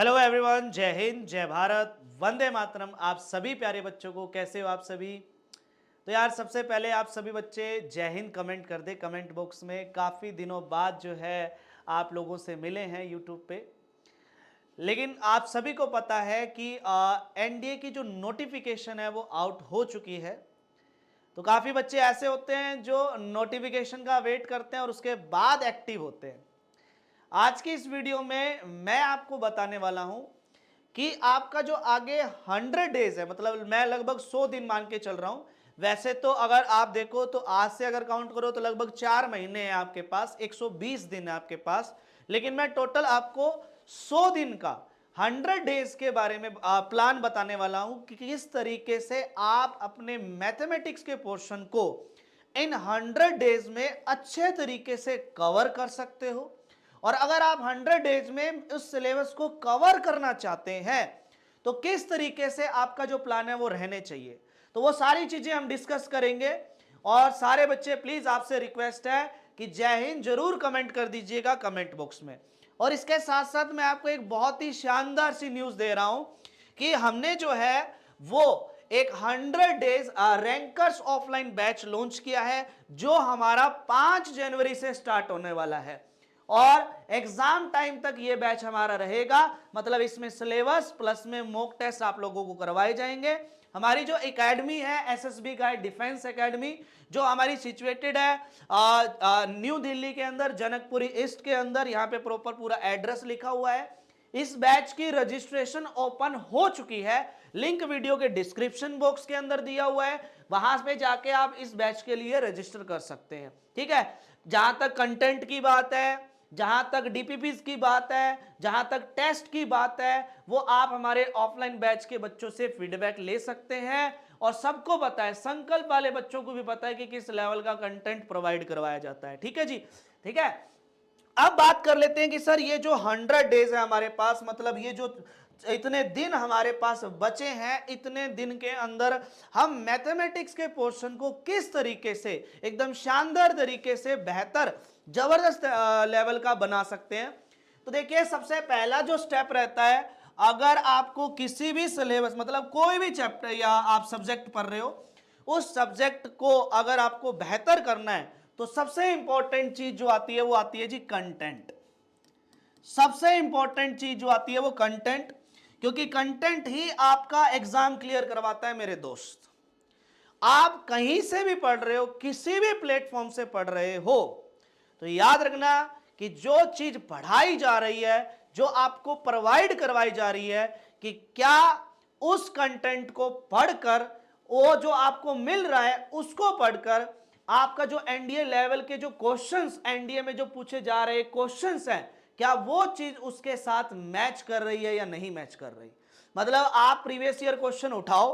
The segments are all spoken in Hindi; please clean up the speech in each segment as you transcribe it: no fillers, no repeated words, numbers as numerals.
हेलो एवरीवन, जय हिंद, जय भारत, वंदे मातरम। आप सभी प्यारे बच्चों को कैसे हो आप सभी। तो यार सबसे पहले आप सभी बच्चे जय हिंद कमेंट कर दे कमेंट बॉक्स में। काफ़ी दिनों बाद जो है आप लोगों से मिले हैं यूट्यूब पे। लेकिन आप सभी को पता है कि एनडीए की जो नोटिफिकेशन है वो आउट हो चुकी है। तो काफ़ी बच्चे ऐसे होते हैं जो नोटिफिकेशन का वेट करते हैं और उसके बाद एक्टिव होते हैं। आज की इस वीडियो में मैं आपको बताने वाला हूं कि आपका जो आगे 100 डेज है, मतलब मैं लगभग 100 दिन मान के चल रहा हूं। वैसे तो अगर आप देखो तो आज से अगर काउंट करो तो लगभग 4 महीने हैं आपके पास, 120 दिन है आपके पास। लेकिन मैं टोटल आपको 100 दिन का 100 डेज के बारे में प्लान बताने वाला हूं कि किस तरीके से आप अपने मैथमेटिक्स के पोर्शन को इन 100 डेज में अच्छे तरीके से कवर कर सकते हो। और अगर आप 100 डेज में उस सिलेबस को कवर करना चाहते हैं तो किस तरीके से आपका जो प्लान है वो रहने चाहिए, तो वो सारी चीजें हम डिस्कस करेंगे। और सारे बच्चे प्लीज आपसे रिक्वेस्ट है कि जय हिंद जरूर कमेंट कर दीजिएगा कमेंट बॉक्स में। और इसके साथ साथ मैं आपको एक बहुत ही शानदार सी न्यूज दे रहा हूं कि हमने जो है वो एक 100 days rankers offline batch launch किया है, जो हमारा 5 जनवरी से स्टार्ट होने वाला है। और एग्जाम टाइम तक ये बैच हमारा रहेगा, मतलब इसमें सिलेबस प्लस में मॉक टेस्ट आप लोगों को करवाए जाएंगे। हमारी जो एकेडमी है एसएसबी गाइड डिफेंस एकेडमी, जो हमारी सिचुएटेड है न्यू दिल्ली के अंदर, जनकपुरी ईस्ट के अंदर। यहाँ पे प्रॉपर पूरा एड्रेस लिखा हुआ है। इस बैच की रजिस्ट्रेशन ओपन हो चुकी है, लिंक वीडियो के डिस्क्रिप्शन बॉक्स के अंदर दिया हुआ है, वहां पे जाके आप इस बैच के लिए रजिस्टर कर सकते हैं। ठीक है, जहां तक कंटेंट की बात है, जहां तक डीपीपीस की बात है, जहां तक टेस्ट की बात है, वो आप हमारे ऑफलाइन बैच के बच्चों से फीडबैक ले सकते हैं। और सबको पता है, संकल्प वाले बच्चों को भी पता है कि किस लेवल का कंटेंट प्रोवाइड करवाया जाता है। ठीक है जी, ठीक है। अब बात कर लेते हैं कि सर ये जो 100 डेज है हमारे पास, मतलब ये जो इतने दिन हमारे पास बचे हैं, इतने दिन के अंदर हम मैथमेटिक्स के पोर्शन को किस तरीके से एकदम शानदार तरीके से बेहतर जबरदस्त लेवल का बना सकते हैं। तो देखिए, सबसे पहला जो स्टेप रहता है, अगर आपको किसी भी सिलेबस, मतलब कोई भी चैप्टर या आप सब्जेक्ट पढ़ रहे हो, उस सब्जेक्ट को अगर आपको बेहतर करना है तो सबसे इंपॉर्टेंट चीज जो आती है वो आती है जी कंटेंट। सबसे इंपॉर्टेंट चीज जो आती है वो कंटेंट, क्योंकि कंटेंट ही आपका एग्जाम क्लियर करवाता है मेरे दोस्त। आप कहीं से भी पढ़ रहे हो, किसी भी प्लेटफॉर्म से पढ़ रहे हो, तो याद रखना कि जो चीज पढ़ाई जा रही है, जो आपको प्रोवाइड करवाई जा रही है, कि क्या उस कंटेंट को पढ़कर, वो जो आपको मिल रहा है उसको पढ़कर आपका जो एनडीए लेवल के जो क्वेश्चंस एनडीए में जो पूछे जा रहे क्वेश्चंस हैं, क्या वो चीज उसके साथ मैच कर रही है या नहीं मैच कर रही। मतलब आप प्रीवियस ईयर क्वेश्चन उठाओ,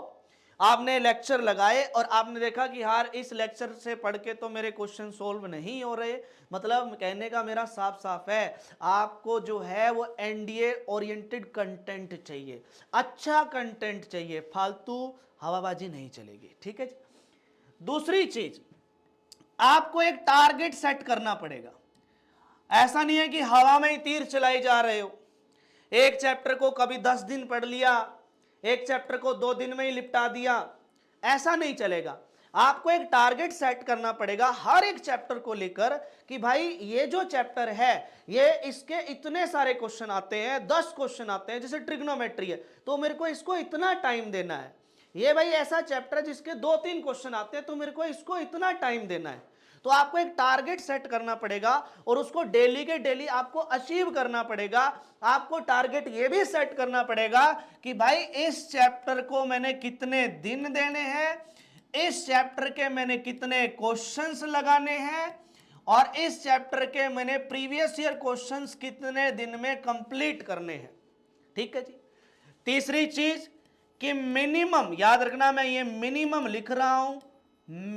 आपने लेक्चर लगाए और आपने देखा कि यार इस लेक्चर से पढ़ के तो मेरे क्वेश्चन सोल्व नहीं हो रहे। मतलब कहने का मेरा साफ साफ है, आपको जो है वो एनडीए ओरिएंटेड कंटेंट चाहिए, अच्छा कंटेंट चाहिए, फालतू हवाबाजी नहीं चलेगी। ठीक है जी। दूसरी चीज, आपको एक टारगेट सेट करना पड़ेगा। ऐसा नहीं है कि हवा में ही तीर चलाई जा रहे हो। एक चैप्टर को कभी 10 दिन पढ़ लिया, एक चैप्टर को 2 दिन में ही निपटा दिया, ऐसा नहीं चलेगा। आपको एक टारगेट सेट करना पड़ेगा हर एक चैप्टर को लेकर कि भाई ये जो चैप्टर है, ये इसके इतने सारे क्वेश्चन आते हैं, 10 क्वेश्चन आते हैं, जैसे ट्रिग्नोमेट्री है तो मेरे को इसको इतना टाइम देना है। ये भाई ऐसा चैप्टर है जिसके 2-3 क्वेश्चन आते हैं तो मेरे को इसको इतना टाइम देना है। तो आपको एक टारगेट सेट करना पड़ेगा और उसको डेली के डेली आपको अचीव करना पड़ेगा। आपको टारगेट ये भी सेट करना पड़ेगा कि भाई इस चैप्टर को मैंने कितने दिन देने हैं, इस चैप्टर के मैंने कितने क्वेश्चंस लगाने हैं, और इस चैप्टर के मैंने प्रीवियस ईयर क्वेश्चंस कितने दिन में कंप्लीट करने हैं। ठीक है जी। तीसरी चीज कि मिनिमम, याद रखना मैं ये मिनिमम लिख रहा हूं,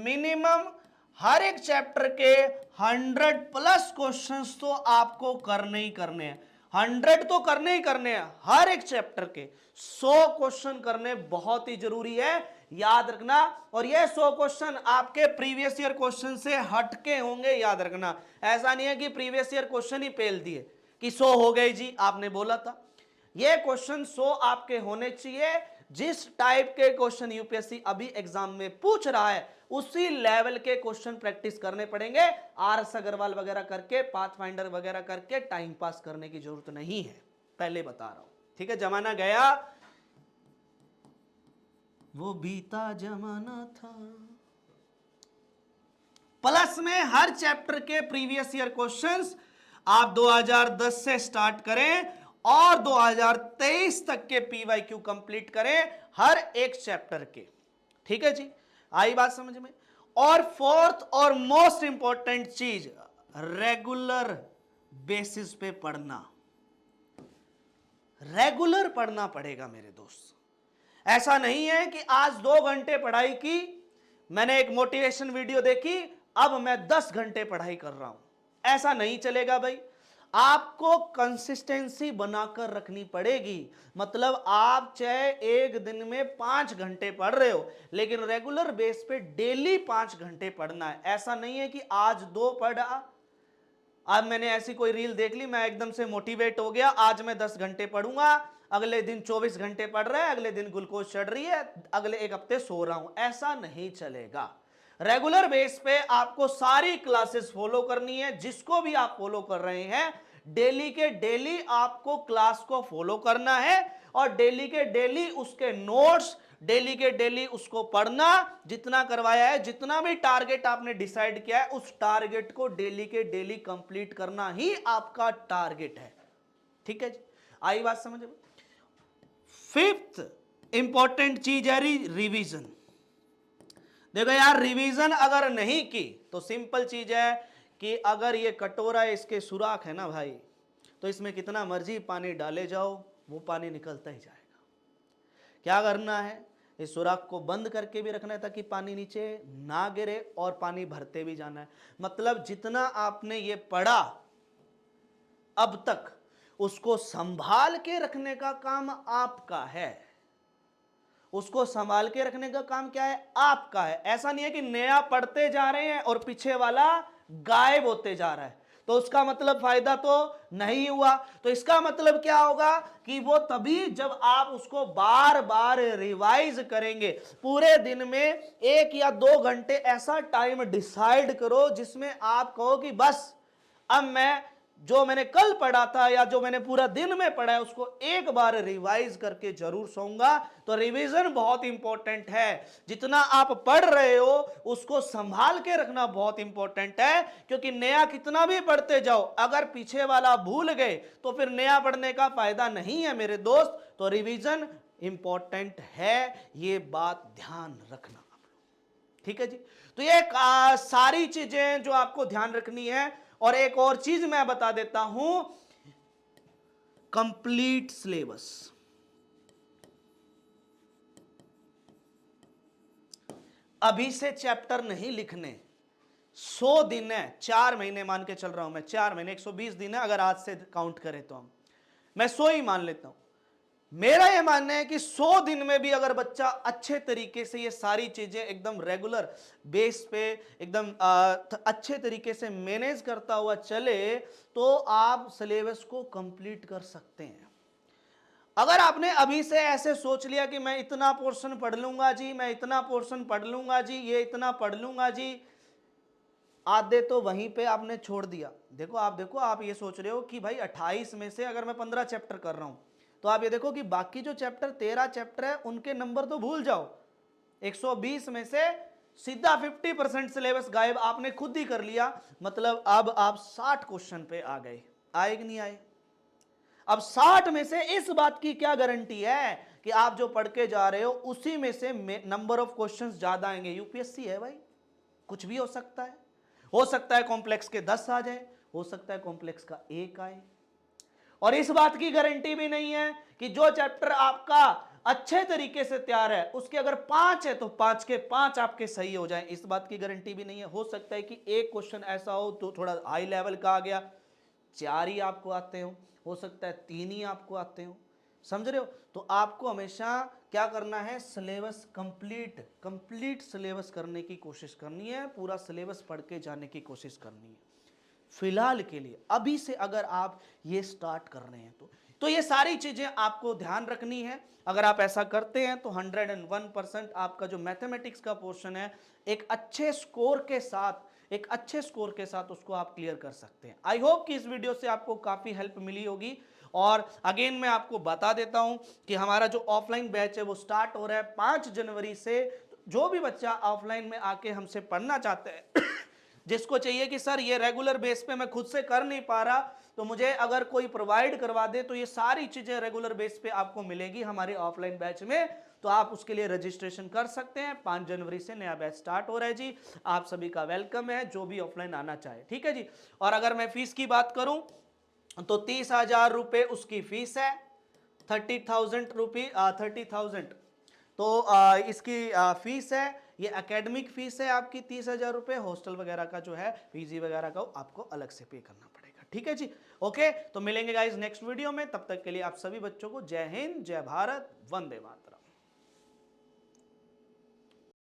मिनिमम हर एक चैप्टर के 100+ क्वेश्चंस तो आपको करने ही करने हैं। 100 तो करने ही करने हैं, हर एक चैप्टर के 100 क्वेश्चन करने बहुत ही जरूरी है, याद रखना। और ये 100 क्वेश्चन आपके प्रीवियस ईयर क्वेश्चन से हटके होंगे, याद रखना। ऐसा नहीं है कि प्रीवियस ईयर क्वेश्चन ही पेल दिए कि 100 हो गए जी आपने बोला था। ये क्वेश्चन 100 आपके होने चाहिए। जिस टाइप के क्वेश्चन यूपीएससी अभी एग्जाम में पूछ रहा है उसी लेवल के क्वेश्चन प्रैक्टिस करने पड़ेंगे। आर.एस. अग्रवाल वगैरह करके, पाथफाइंडर वगैरह करके टाइम पास करने की जरूरत नहीं है, पहले बता रहा हूं। ठीक है, जमाना गया, वो बीता जमाना था। प्लस में हर चैप्टर के प्रीवियस ईयर क्वेश्चंस आप 2010 से स्टार्ट करें और 2023 तक के पीवाईक्यू कंप्लीट करें हर एक चैप्टर के। ठीक है जी, आई बात समझ में। और फोर्थ और मोस्ट इंपॉर्टेंट चीज, रेगुलर बेसिस पे पढ़ना। रेगुलर पढ़ना पड़ेगा मेरे दोस्त। ऐसा नहीं है कि आज 2 घंटे पढ़ाई की, मैंने एक मोटिवेशन वीडियो देखी, अब मैं 10 घंटे पढ़ाई कर रहा हूं, ऐसा नहीं चलेगा भाई। आपको कंसिस्टेंसी बनाकर रखनी पड़ेगी। मतलब आप चाहे एक दिन में 5 घंटे पढ़ रहे हो, लेकिन रेगुलर बेस पे डेली 5 घंटे पढ़ना है। ऐसा नहीं है कि आज 2 पढ़ा, आज मैंने ऐसी कोई रील देख ली, मैं एकदम से मोटिवेट हो गया, आज मैं 10 घंटे पढ़ूंगा, अगले दिन 24 घंटे पढ़ रहा है, अगले दिन ग्लूकोज चढ़ रही है, अगले एक हफ्ते सो रहा हूं। ऐसा नहीं चलेगा। रेगुलर बेस पे आपको सारी क्लासेस फॉलो करनी है। जिसको भी आप फॉलो कर रहे हैं, डेली के डेली आपको क्लास को फॉलो करना है और डेली के डेली उसके नोट्स, डेली के डेली उसको पढ़ना। जितना करवाया है, जितना भी टारगेट आपने डिसाइड किया है, उस टारगेट को डेली के डेली कंप्लीट करना ही आपका टारगेट है। ठीक है जी, आई बात समझ में। फिफ्थ इंपॉर्टेंट चीज है रिवीजन। देखो यार, रिवीजन अगर नहीं की तो सिंपल चीज है कि अगर ये कटोरा इसके सुराख है ना भाई, तो इसमें कितना मर्जी पानी डाले जाओ वो पानी निकलता ही जाएगा। क्या करना है, इस सुराख को बंद करके भी रखना है ताकि पानी नीचे ना गिरे और पानी भरते भी जाना है। मतलब जितना आपने ये पढ़ा अब तक, उसको संभाल के रखने का काम आपका है। उसको संभाल के रखने का काम क्या है, आपका है। ऐसा नहीं है कि नया पढ़ते जा रहे हैं और पीछे वाला गायब होते जा रहा है, तो उसका मतलब फायदा तो नहीं हुआ। तो इसका मतलब क्या होगा कि वो तभी जब आप उसको बार बार रिवाइज करेंगे। पूरे दिन में 1 या 2 घंटे ऐसा टाइम डिसाइड करो जिसमें आप कहो कि बस अब मैं जो मैंने कल पढ़ा था या जो मैंने पूरा दिन में पढ़ा है उसको एक बार रिवाइज करके जरूर सोऊंगा। तो रिवीजन बहुत इंपॉर्टेंट है। जितना आप पढ़ रहे हो उसको संभाल के रखना बहुत इंपॉर्टेंट है, क्योंकि नया कितना भी पढ़ते जाओ, अगर पीछे वाला भूल गए तो फिर नया पढ़ने का फायदा नहीं है मेरे दोस्त। तो रिवीजन इंपॉर्टेंट है, ये बात ध्यान रखना आप लोग। ठीक है जी, तो ये सारी चीजें जो आपको ध्यान रखनी है। और एक और चीज मैं बता देता हूं, कंप्लीट सिलेबस। अभी से चैप्टर नहीं लिखने, 100 दिन है, 4 महीने मान के चल रहा हूं मैं, 4 महीने 120 दिन है अगर आज से काउंट करें तो मैं 100 ही मान लेता हूं। मेरा यह मानना है कि 100 दिन में भी अगर बच्चा अच्छे तरीके से ये सारी चीजें एकदम रेगुलर बेस पे एकदम अच्छे तरीके से मैनेज करता हुआ चले तो आप सिलेबस को कंप्लीट कर सकते हैं। अगर आपने अभी से ऐसे सोच लिया कि मैं इतना पोर्शन पढ़ लूंगा जी, मैं इतना पोर्शन पढ़ लूंगा जी, ये इतना पढ़ लूंगा जी, आधे तो वहीं पे आपने छोड़ दिया। देखो आप ये सोच रहे हो कि भाई 28 में से अगर मैं 15 चैप्टर कर रहा हूं, तो आप ये देखो कि बाकी जो चैप्टर 13 चैप्टर है उनके नंबर तो भूल जाओ। 120 में से सीधा 50% सिलेबस गायब आपने खुद ही कर लिया। मतलब अब आप 60 क्वेश्चन पे आ गए, आए कि नहीं आए। अब 60 में से इस बात की क्या गारंटी है कि आप जो पढ़ के जा रहे हो उसी में से नंबर ऑफ क्वेश्चंस ज्यादा आएंगे। यूपीएससी है भाई, कुछ भी हो सकता है। हो सकता है कॉम्प्लेक्स के 10 आ जाए, हो सकता है कॉम्प्लेक्स का 1 आए। और इस बात की गारंटी भी नहीं है कि जो चैप्टर आपका अच्छे तरीके से तैयार है उसके अगर 5 है तो 5 के 5 आपके सही हो जाएं। इस बात की गारंटी भी नहीं है। हो सकता है कि एक क्वेश्चन ऐसा हो तो थोड़ा हाई लेवल का आ गया, 4 ही आपको आते हो सकता है 3 ही आपको आते हो। समझ रहे हो। तो आपको हमेशा क्या करना है, सिलेबस कंप्लीट सिलेबस करने की कोशिश करनी है, पूरा सिलेबस पढ़ के जाने की कोशिश करनी है। फिलहाल के लिए अभी से अगर आप ये स्टार्ट कर रहे हैं तो ये सारी चीजें आपको ध्यान रखनी है। अगर आप ऐसा करते हैं तो 101% आपका जो मैथमेटिक्स का पोर्शन है एक अच्छे स्कोर के साथ उसको आप क्लियर कर सकते हैं। आई होप कि इस वीडियो से आपको काफी हेल्प मिली होगी। और अगेन मैं आपको बता देता हूं कि हमारा जो ऑफलाइन बैच है वो स्टार्ट हो रहा है 5 जनवरी से। जो भी बच्चा ऑफलाइन में आके हमसे पढ़ना चाहते हैं जिसको चाहिए कि सर ये रेगुलर बेस पे मैं खुद से कर नहीं पा रहा, तो मुझे अगर कोई प्रोवाइड करवा दे तो ये सारी चीजें रेगुलर बेस पे आपको मिलेगी हमारे ऑफलाइन बैच में, तो आप उसके लिए रजिस्ट्रेशन कर सकते हैं। 5 जनवरी से नया बैच स्टार्ट हो रहा है जी। आप सभी का वेलकम है जो भी ऑफलाइन आना चाहे, ठीक है जी। और अगर मैं फीस की बात करूं तो 30,000 रुपए उसकी फीस है। 30,000 तो इसकी फीस है, ये एकेडमिक फीस है आपकी 30,000 रुपए। हॉस्टल वगैरह का जो है पीजी वगैरह का आपको अलग से पे करना पड़ेगा, ठीक है जी। ओके, तो मिलेंगे गाइज नेक्स्ट वीडियो में, तब तक के लिए आप सभी बच्चों को जय हिंद, जय भारत, वंदे मातरम।